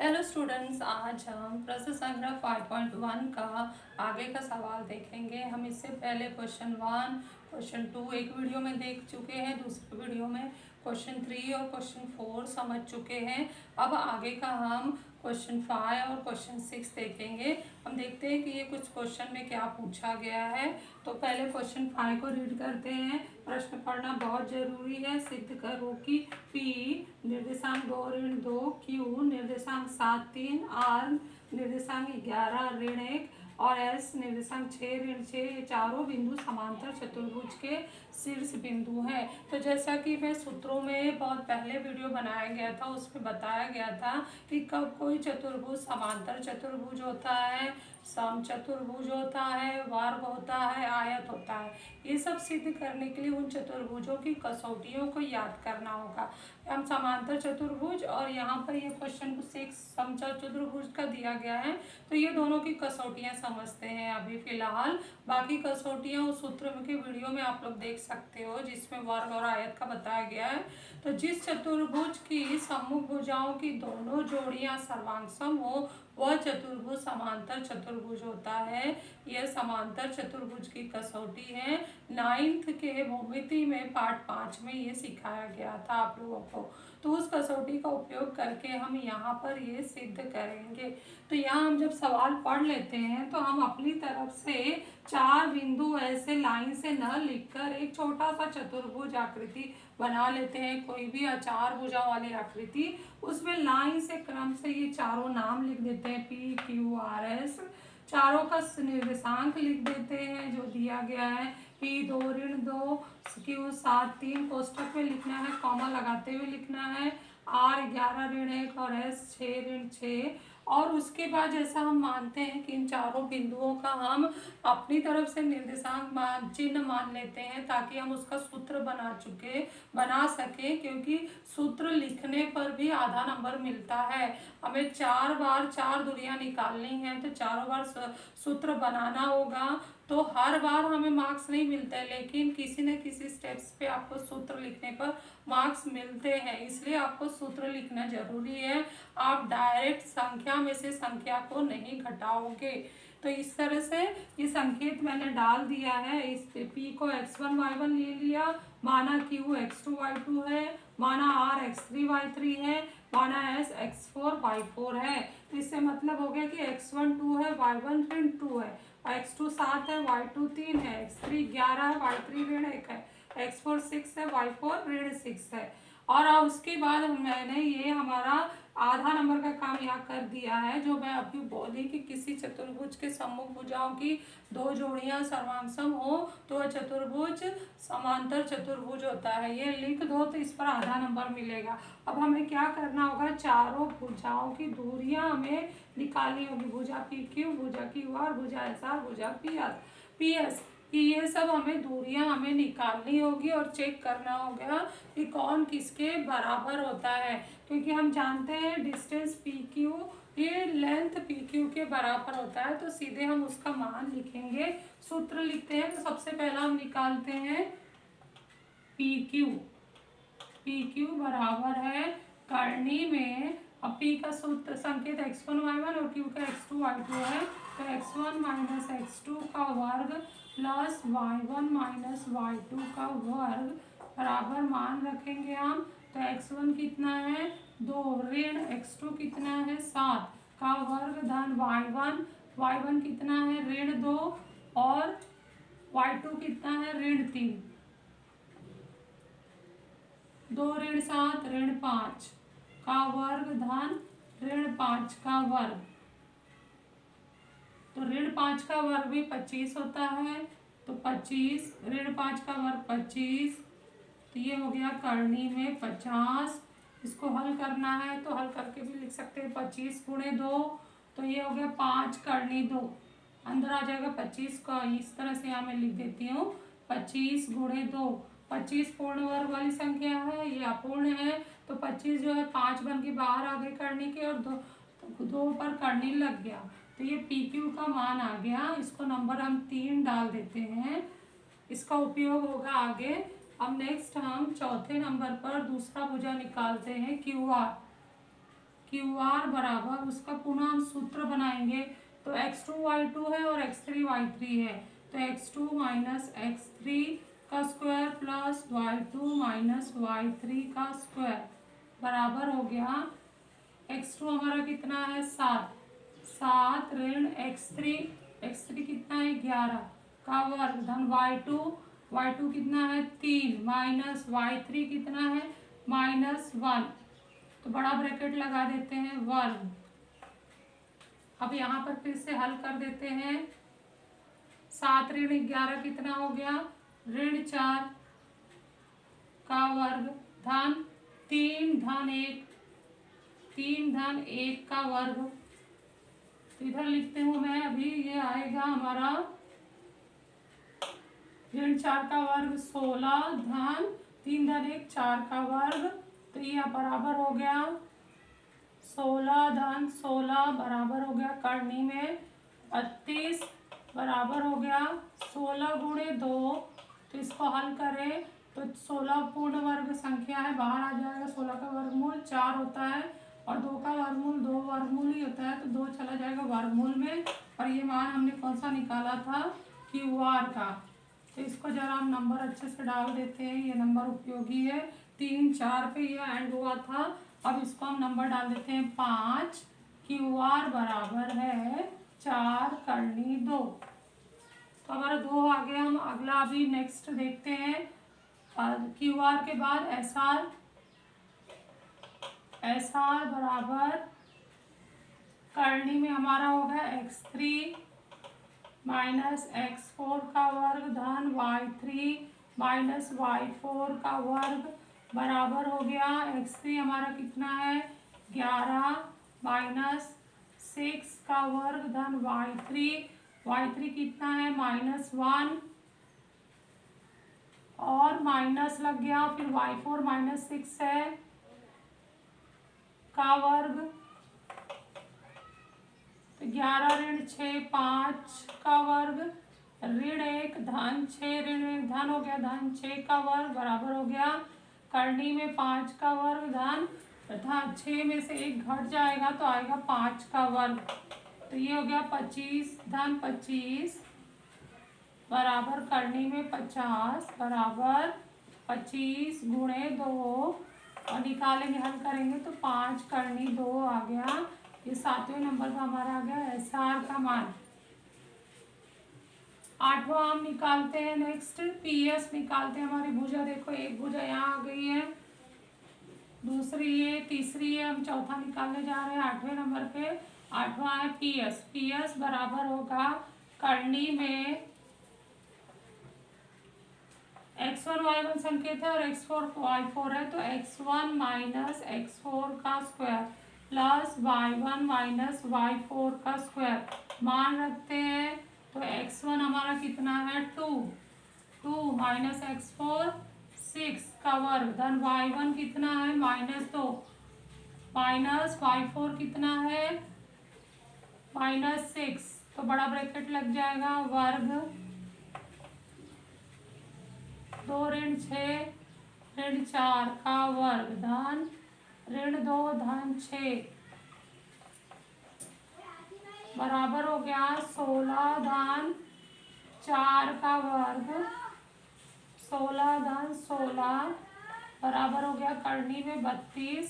Hello students, आज हम प्रश्न संग्रह 5.1 का आगे का सवाल देखेंगे। हम इससे पहले क्वेश्चन 1, क्वेश्चन 2 एक वीडियो में देख चुके हैं, दूसरे वीडियो में क्वेश्चन 3 और क्वेश्चन 4 समझ चुके हैं। अब आगे का हम क्वेश्चन 5 और क्वेश्चन 6 देखेंगे। हम देखते हैं कि ये कुछ क्वेश्चन में क्या पूछा गया है। तो पहले क्वेश्चन 5 को रीड करते हैं। प्रश्न पढ़ना बहुत जरूरी है। सिद्ध करो कि P निर्देशांक 2 ऋण 2, Q निर्देशांक 7 3, R निर्देशांक 11 ऋण 1 और S निर्देशांक 6 ऋण 6 ये चारों बिंदु समांतर चतुर्भुज के शीर्ष बिंदु हैं। तो जैसा कि मैं सूत्रों में बहुत पहले वीडियो बनाया गया था, उसमें बताया गया था कि कब कोई चतुर्भुज समांतर चतुर्भुज होता है, समचतुर्भुज होता है, वर्ग होता है, आयत होता है। ये सब सिद्ध करने के लिए उन चतुर्भुजों की कसौटियों को याद करना होगा। हम समांतर चतुर्भुज और यहाँ पर ये क्वेश्चन 6 समचतुर्भुज का दिया गया है, तो ये दोनों की कसौटियाँ समझते हैं अभी फिलहाल। बाकी कसौटियाँ उस सूत्र के वीडियो में आप लोग देख सकते हो, जिसमें वर्ग और आयत का बताया गया है। तो जिस चतुर्भुज की सम्मुख भुजाओं की दोनों जोड़ियां सर्वांग सम हो, वह चतुर्भुज समांतर चतुर्भुज होता है। यह समांतर चतुर्भुज की कसौटी है। 9th के भूमिति में पार्ट 5 में ये सिखाया गया था आप लोगों को। तो उस कसौटी का उपयोग करके हम यहाँ पर ये सिद्ध करेंगे। तो यहाँ हम जब सवाल पढ़ लेते हैं तो हम अपनी तरफ से 4 बिंदु ऐसे लाइन से न लिखकर एक छोटा सा चतुर्भुज आकृति बना लेते हैं। कोई भी 4 भुजा वाली आकृति, उसमें लाइन से क्रम से ये चारों नाम लिख देते हैं, P Q R S। चारों का निर्देशांक लिख देते हैं जो दिया गया है, P 2 ऋण 2, Q 7 3 कोष्टक में लिखना है, कॉमा लगाते हुए लिखना है, R 11 ऋण 1 और S 6 ऋण 6। और उसके बाद जैसा हम मानते हैं कि इन चारों बिंदुओं का हम अपनी तरफ से निर्देशांक चिन्ह मान लेते हैं, ताकि हम उसका सूत्र बना सके, क्योंकि सूत्र लिखने पर भी आधा नंबर मिलता है। हमें 4 बार 4 दूरियां निकालनी है, तो चारों बार सूत्र बनाना होगा। तो हर बार हमें मार्क्स नहीं मिलते, लेकिन किसी न किसी स्टेप्स पे आपको सूत्र लिखने पर मार्क्स मिलते हैं, इसलिए आपको सूत्र लिखना जरूरी है। आप डायरेक्ट संख्या में से संख्या को नहीं घटाओगे। तो इस तरह से ये संकेत मैंने डाल दिया है। इस P को x1 y1 ले लिया, माना Q x2 y2 है, माना R x3 y3 है, माना S x4 y4 है। तो इससे मतलब हो गया कि x1 2 है, y1 ऋण 2 है, x2 7 है, y2 3 है, x3 11 है, y3 ऋण 1 है, x4 6 है, y4 ऋण 6 है। और अब उसके बाद मैंने ये हमारा आधा नंबर का काम यहाँ कर दिया है, जो मैं अभी बोली कि किसी चतुर्भुज के सम्मुख भुजाओं की दो जोड़ियां सर्वांगसम हो तो वह चतुर्भुज समांतर चतुर्भुज होता है। ये लिख दो तो इस पर आधा नंबर मिलेगा। अब हमें क्या करना होगा, चारों भुजाओं की दूरियां हमें निकालनी होगी। भुजा PQ, भुजा QR, भुजा SR, भुजा PS कि ये सब दूरियां हमें निकालनी होगी और चेक करना होगा कि कौन किसके बराबर होता है, क्योंकि हम जानते हैं डिस्टेंस PQ ये लेंथ PQ के बराबर होता है। तो सीधे हम उसका मान लिखेंगे, सूत्र लिखते हैं। तो सबसे पहला हम निकालते हैं PQ बराबर है करनी में, अब P का सूत्र संकेत x1 y1 और Q का x2 y2 है, तो x1 माइनस x2 का वर्ग प्लस y1 माइनस y2 का वर्ग बराबर मान रखेंगे हम। तो x1 कितना है 2, ऋण x2 कितना है 7 का वर्ग धन y1 कितना है ऋण 2 और y2 कितना है ऋण 3, 2 ऋण 7 ऋण 5 का वर्ग धन ऋण 5 का वर्ग। तो ऋण 5 का वर्ग भी 25 होता है, तो 25 ऋण 5 का वर्ग 25, तो ये हो गया करनी में 50। इसको हल करना है तो हल करके भी लिख सकते हैं, 25 गुणे 2, तो ये हो गया 5 करनी 2, अंदर आ जाएगा 25 का। इस तरह से यहाँ मैं लिख देती हूँ 25 गुणे 2। 25 पूर्ण वर्ग वाली संख्या है, ये अपूर्ण है, तो 25 जो है 5 बन के बाहर आ गए करनी के, और 2 पर करनी लग गया, तो ये PQ का मान आ गया। इसको नंबर हम 3 डाल देते हैं, इसका उपयोग होगा आगे। अब नेक्स्ट हम चौथे नंबर पर दूसरा भुजा निकालते हैं क्यू आर बराबर, उसका पुनः हम सूत्र बनाएंगे तो x2y2 है और x3y3 है, तो x2 माइनस x3 का square plus y2 minus y3 का स्क्वायर बराबर हो गया x2 हमारा कितना है 7, 7 ऋण x3 कितना है 11 का वर्ग धन y2 कितना है 3 माइनस y3 कितना है -1, तो बड़ा ब्रैकेट लगा देते हैं वर्ग। अब यहाँ पर फिर से हल कर देते हैं, 7 ऋण 11 कितना हो गया ऋण 4 का वर्ग धन 3 धन 1 का वर्ग, तो इधर लिखते हूँ मैं अभी, ये आएगा हमारा ऋण 4 का वर्ग 16 धन 3 धन 1 4 का वर्ग, तो ये बराबर हो गया 16 धन 16 बराबर हो गया करनी में 32 बराबर हो गया 16 गुणे 2, तो इसको हल करें तो 16 पूर्ण वर्ग संख्या है, बाहर आ जाएगा 16 का वर्गमूल 4 होता है और 2 का वर्गमूल 2 वर्गमूल ही होता है, तो 2 चला जाएगा वर्गमूल में। और ये मान हमने कौन सा निकाला था क्यू आर का, तो इसको जरा हम नंबर अच्छे से डाल देते हैं, ये नंबर उपयोगी है, 3 4 पे ये एंड हुआ था। अब इसको हम नंबर डाल देते हैं 5, क्यू आर बराबर है 4 करनी 2, तो हमारा 2 आ गया। हम अगला अभी नेक्स्ट देखते हैं, क्यू आर के बाद एस आर बराबर करनी में हमारा होगा x3 माइनस x4 का वर्ग धन y3 माइनस y4 का वर्ग बराबर हो गया x3 हमारा कितना है 11 माइनस 6 का वर्ग धन y3 कितना है -1 और माइनस लग गया, फिर y4 -6 है का वर्ग, तो 11 ऋण 6 5 का वर्ग ऋण 1 धन 6 ऋण 1 धन हो गया धन 6 का वर्ग बराबर हो गया करनी में 5 का वर्ग धन तथा 6 में से 1 घट जाएगा तो आएगा 5 का वर्ग, तो ये हो गया 25 धन 25 बराबर करनी में 50 बराबर 25 गुणे 2 और निकालेंगे हल करेंगे तो 5 करनी 2 आ गया। ये 7वें नंबर का हमारा आ गया एस आर का मान। 8वां हम निकालते हैं नेक्स्ट पी एस निकालते हैं। हमारी भुजा देखो, एक भुजा यहाँ आ गई है, दूसरी ये, तीसरी है, हम चौथा निकालने जा रहे हैं 8वें नंबर पे। 8वां है पी एस बराबर होगा करनी में x1 y1 संकेत है और x4 y4 है, तो x1 माइनस x4 का square plus y1 minus y4 का स्क्वायर मान रखते हैं, तो x1 हमारा कितना है 2 माइनस x4 6 का वर्ग धन y1 कितना है -2 माइनस y4 कितना है -6, तो बड़ा ब्रैकेट लग जाएगा वर्ग 2 ऋण 6 ऋण 4 का वर्ग धन ऋण 2 धन 6 बराबर हो गया 16 धन 4 का वर्ग 16 धन 16 बराबर हो गया करनी में 32,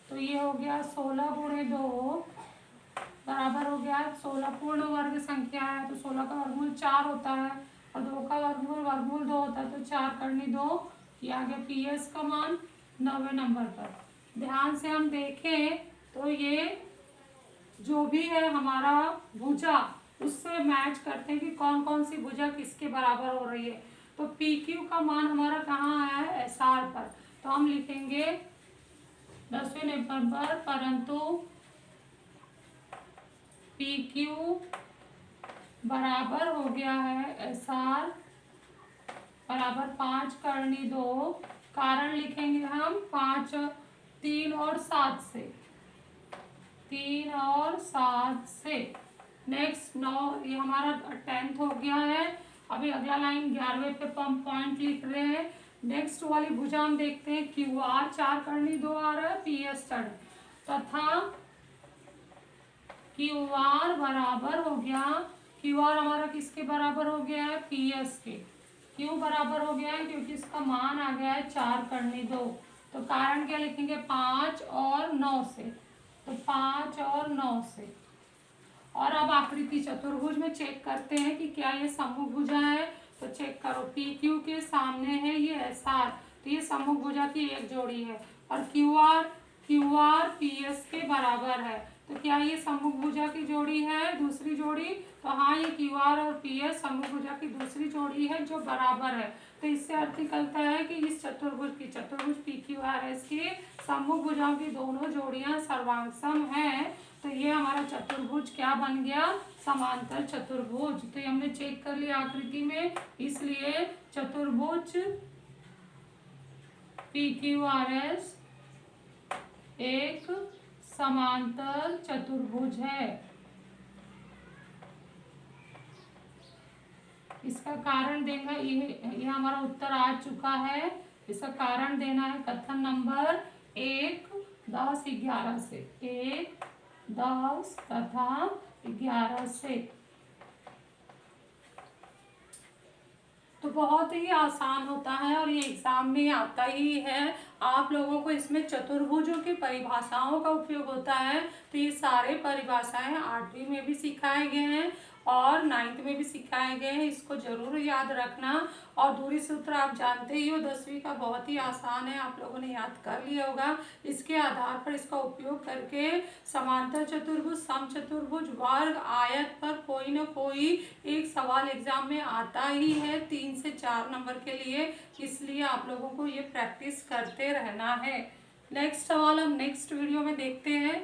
तो ये हो गया 16 गुणे 2 बराबर हो गया 16 पूर्ण वर्ग संख्या है, तो 16 का वर्गमूल 4 होता है और 2 का वर्गमूल 2 होता है, तो 4 करनी 2, ये आ गया पी एस का मान 9वें नंबर पर। ध्यान से हम देखें तो ये जो भी है हमारा भुजा उससे मैच करते हैं कि कौन कौन सी भुजा किसके बराबर हो रही है। तो पी क्यू का मान हमारा कहाँ आया है एस आर पर, तो हम लिखेंगे 10वें नंबर पर, परंतु पी क्यू बराबर हो गया है एस आर बराबर 5 करनी 2, कारण लिखेंगे हम 5 3 और 7 से, 3 और 7 से। नेक्स्ट 9, ये हमारा 10th हो गया है। अभी अगला लाइन 11वें पे हम पॉइंट लिख रहे हैं। नेक्स्ट वाली भुजा हम देखते हैं क्यू आर 4 करनी 2 आ रहा है, पी एस 4, तथा क्यू आर बराबर हो गया, क्यू आर हमारा किसके बराबर हो गया है, पी एस के। क्यों बराबर हो गया है, क्योंकि इसका मान आ गया है 4 करने 2। तो कारण क्या लिखेंगे, 5 और 9 से, तो 5 और 9 से। और अब आकृति चतुर्भुज में चेक करते हैं कि क्या ये समूह भुजा है। तो चेक करो, पी क्यू के सामने है ये एस आर, तो ये समूह भुजा की एक जोड़ी है। और क्यू आर पी एस के बराबर है, तो क्या ये समूह भुजा की जोड़ी है, दूसरी जोड़ी। तो हाँ, ये क्यू आर और पी एस समूह भुजा की दूसरी जोड़ी है जो बराबर है। तो इससे अर्थ निकलता है कि इस चतुर्भुज पी क्यू आर एस के समूह भुजाओं की दोनों जोड़ियां सर्वांगसम है। तो ये हमारा चतुर्भुज क्या बन गया, समांतर चतुर्भुज। तो ये हमने चेक कर लिया आकृति में, इसलिए चतुर्भुज पी क्यू आर एस एक समांतर चतुर्भुज है। इसका कारण देगा, ये हमारा उत्तर आ चुका है। इसका कारण देना है कथन नंबर 1, 10, 11 से, 1, 10 तथा 11 से। तो बहुत ही आसान होता है और ये एग्जाम में आता ही है। आप लोगों को इसमें चतुर्भुजों की परिभाषाओं का उपयोग होता है। तो ये सारे परिभाषाएं 8वीं में भी सिखाए गए हैं और 9th में भी सिखाए गए हैं, इसको जरूर याद रखना। और दूरी सूत्र आप जानते ही हो 10वीं का, बहुत ही आसान है, आप लोगों ने याद कर लिया होगा। इसके आधार पर इसका उपयोग करके समांतर चतुर्भुज, समचतुर्भुज, वर्ग, आयत पर कोई ना कोई एक सवाल एग्जाम में आता ही है 3 से 4 नंबर के लिए, इसलिए आप लोगों को ये प्रैक्टिस करते रहना है। नेक्स्ट सवाल हम नेक्स्ट वीडियो में देखते हैं।